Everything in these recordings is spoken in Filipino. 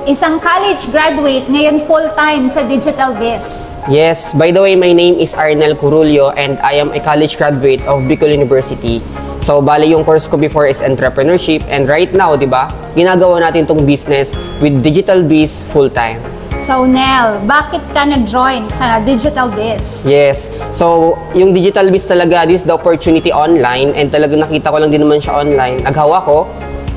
Isang college graduate, ngayon full-time sa Digital Biz. Yes, by the way, my name is Arnel Curulio and I am a college graduate of Bicol University. So, bali yung course ko before is entrepreneurship and right now, di ba, ginagawa natin tong business with Digital Biz full-time. So, Nel, bakit ka nag-join sa Digital Biz? Yes. So, yung Digital Biz talaga, this is the opportunity online and talagang nakita ko lang din naman siya online. Naghawa ko.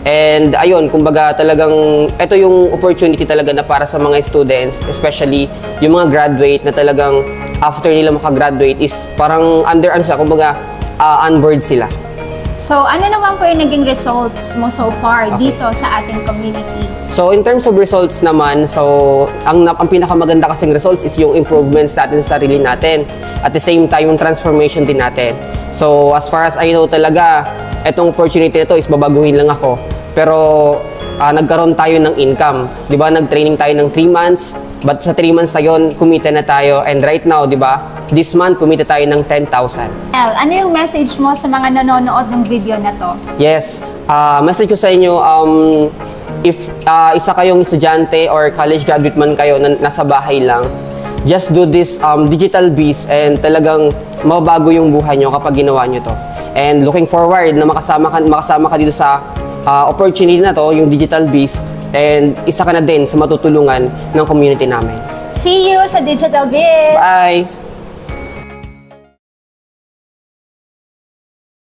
And ayun, kumbaga talagang ito yung opportunity talaga na para sa mga students, especially yung mga graduate na talagang after nila makagraduate is parang under ano siya, kumbaga onboard sila. So, ano naman po yung naging results mo so far dito sa ating community? So, in terms of results naman, so ang pinakamaganda kasing results is yung improvements natin sa sarili natin. At the same time, yung transformation din natin. So, as far as I know talaga, etong opportunity na ito is babaguhin lang ako. Pero nagkaroon tayo ng income. Di ba? Nag-training tayo ng 3 months. But sa 3 months na yun, kumita na tayo. And right now, di ba? This month, kumita tayo ng 10,000. Ano yung message mo sa mga nanonood ng video na to? Yes. Message ko sa inyo, if isa kayong estudyante or college graduate man kayo na nasa bahay lang, just do this Digital Biz and talagang mababago yung buhay nyo kapag ginawa nyo to. And looking forward na makasama ka dito sa opportunity na to, yung Digital Biz, and isa ka na din sa matutulungan ng community namin. See you sa Digital Biz! Bye!